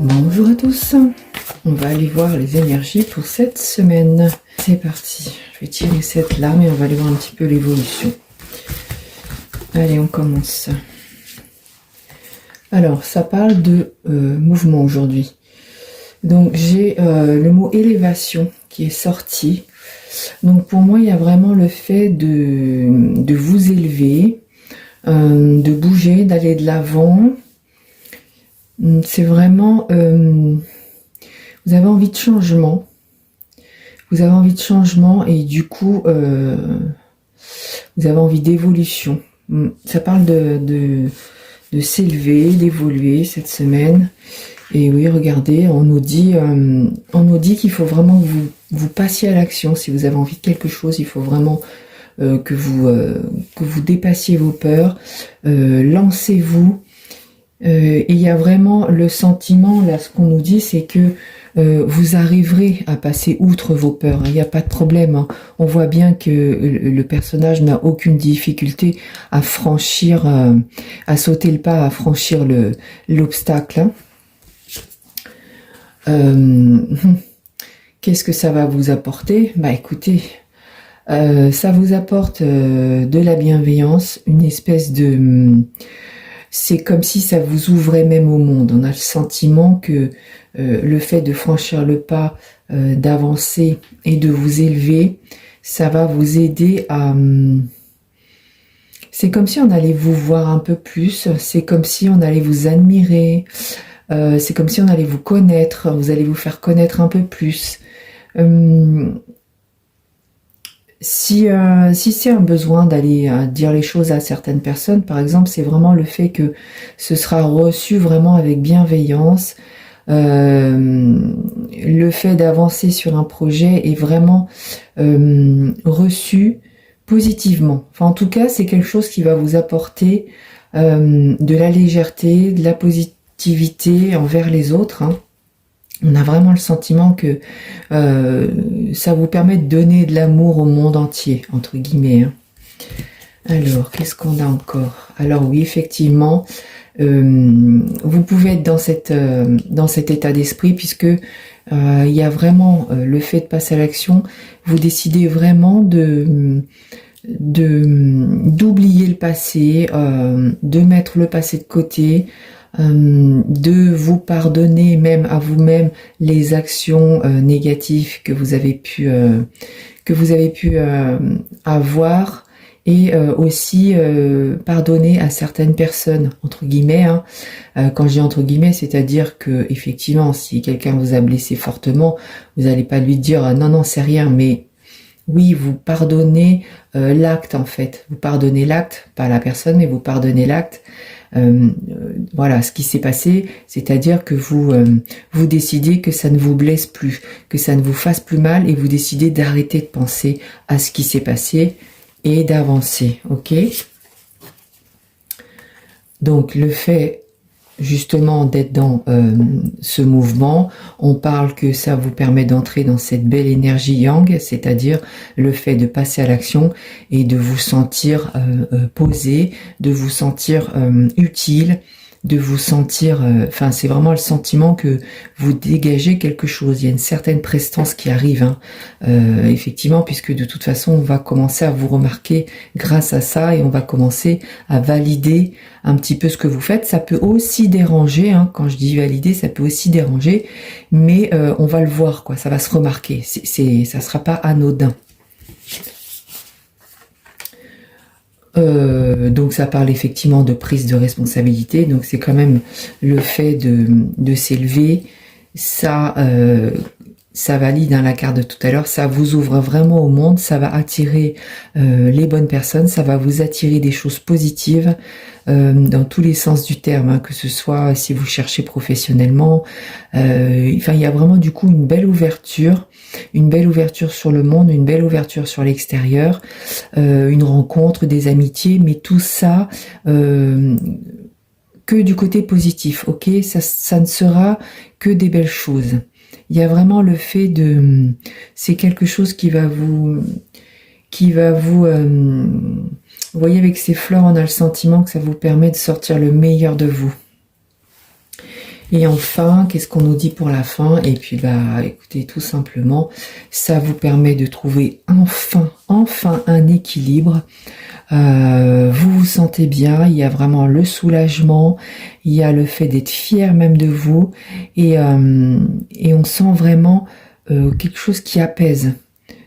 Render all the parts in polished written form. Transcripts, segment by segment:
Bonjour à tous, on va aller voir les énergies pour cette semaine. C'est parti, je vais tirer cette lame et on va aller voir un petit peu l'évolution. Allez, on commence. Alors, ça parle de mouvement aujourd'hui. Donc, j'ai le mot élévation qui est sorti. Donc, pour moi, il y a vraiment le fait de vous élever, de bouger, d'aller de l'avant. C'est vraiment... vous avez envie de changement. Vous avez envie de changement et du coup, vous avez envie d'évolution. Ça parle de s'élever, d'évoluer cette semaine. Et oui, regardez, on nous dit qu'il faut vraiment que vous passiez à l'action. Si vous avez envie de quelque chose, il faut vraiment que vous dépassiez vos peurs. Lancez-vous. Et il y a vraiment le sentiment, là, ce qu'on nous dit, c'est que vous arriverez à passer outre vos peurs. Il n'y a pas de problème. Hein. On voit bien que le personnage n'a aucune difficulté à franchir, à sauter le pas, à franchir l'obstacle. Hein. Qu'est-ce que ça va vous apporter? Bah écoutez, ça vous apporte de la bienveillance, une espèce de... c'est comme si ça vous ouvrait même au monde. On a le sentiment que le fait de franchir le pas, d'avancer et de vous élever, ça va vous aider à... c'est comme si on allait vous voir un peu plus, c'est comme si on allait vous admirer, c'est comme si on allait vous connaître, vous allez vous faire connaître un peu plus. Si c'est un besoin d'aller dire les choses à certaines personnes, par exemple, c'est vraiment le fait que ce sera reçu vraiment avec bienveillance. Le fait d'avancer sur un projet est vraiment reçu positivement. Enfin, en tout cas, c'est quelque chose qui va vous apporter de la légèreté, de la positivité envers les autres. Hein. On a vraiment le sentiment que ça vous permet de donner de l'amour au monde entier, entre guillemets. Hein. Alors, qu'est-ce qu'on a encore? Alors oui, effectivement, vous pouvez être dans cet état d'esprit puisque il y a vraiment le fait de passer à l'action. Vous décidez vraiment d'oublier le passé, de mettre le passé de côté, de vous pardonner même à vous-même les actions négatives que vous avez pu avoir et aussi pardonner à certaines personnes entre guillemets. Hein. Quand je dis entre guillemets, c'est-à-dire que effectivement, si quelqu'un vous a blessé fortement, vous n'allez pas lui dire non non c'est rien, mais oui, vous pardonnez l'acte en fait. Vous pardonnez l'acte, pas la personne, mais vous pardonnez l'acte. Voilà ce qui s'est passé, c'est-à-dire que vous décidez que ça ne vous blesse plus, que ça ne vous fasse plus mal et vous décidez d'arrêter de penser à ce qui s'est passé et d'avancer, ok? Donc le fait justement d'être dans ce mouvement, on parle que ça vous permet d'entrer dans cette belle énergie yang, c'est-à-dire le fait de passer à l'action et de vous sentir posé, de vous sentir utile, de vous sentir... Enfin, c'est vraiment le sentiment que vous dégagez quelque chose. Il y a une certaine prestance qui arrive, hein, effectivement, puisque de toute façon, on va commencer à vous remarquer grâce à ça et on va commencer à valider un petit peu ce que vous faites. Ça peut aussi déranger, hein, quand je dis valider, ça peut aussi déranger, mais on va le voir, quoi. Ça va se remarquer. Ça sera pas anodin. Donc ça parle effectivement de prise de responsabilité, donc c'est quand même le fait de s'élever, ça valide hein, la carte de tout à l'heure, ça vous ouvre vraiment au monde, ça va attirer les bonnes personnes, ça va vous attirer des choses positives dans tous les sens du terme, hein, que ce soit si vous cherchez professionnellement, enfin il y a vraiment du coup une belle ouverture sur le monde, une belle ouverture sur l'extérieur, une rencontre, des amitiés, mais tout ça que du côté positif, ok? Ça ne sera que des belles choses. Il y a vraiment le fait de... c'est quelque chose qui va vous... vous voyez, avec ces fleurs, on a le sentiment que ça vous permet de sortir le meilleur de vous. Et enfin, qu'est-ce qu'on nous dit pour la fin? Et puis, bah, écoutez, tout simplement, ça vous permet de trouver enfin un équilibre. Vous vous sentez bien, il y a vraiment le soulagement, il y a le fait d'être fier même de vous, et on sent vraiment quelque chose qui apaise.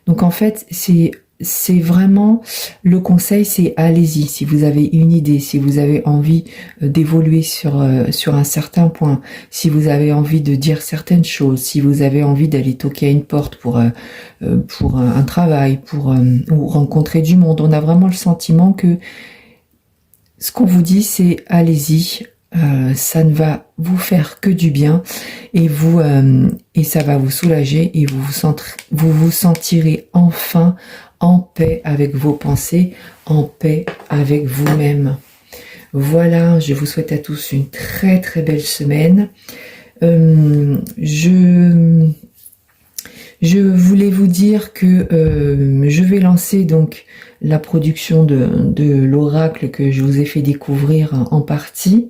Donc en fait, c'est vraiment le conseil, c'est allez-y. Si vous avez une idée, si vous avez envie d'évoluer sur un certain point, si vous avez envie de dire certaines choses, si vous avez envie d'aller toquer à une porte pour un travail, ou rencontrer du monde, on a vraiment le sentiment que ce qu'on vous dit, c'est allez-y. Ça ne va vous faire que du bien et et ça va vous soulager et vous vous sentirez enfin en paix avec vos pensées, en paix avec vous-même. Voilà, je vous souhaite à tous une très très belle semaine. Je voulais vous dire que je vais lancer donc la production de l'oracle que je vous ai fait découvrir en partie.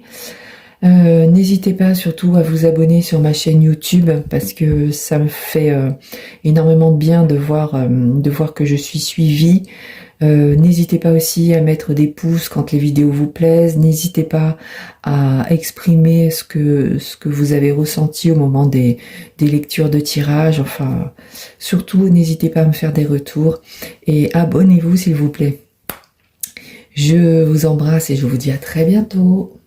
N'hésitez pas surtout à vous abonner sur ma chaîne YouTube parce que ça me fait énormément de bien de voir que je suis suivie. N'hésitez pas aussi à mettre des pouces quand les vidéos vous plaisent. N'hésitez pas à exprimer ce que vous avez ressenti au moment des lectures de tirage. Enfin, surtout, n'hésitez pas à me faire des retours et abonnez-vous s'il vous plaît. Je vous embrasse et je vous dis à très bientôt.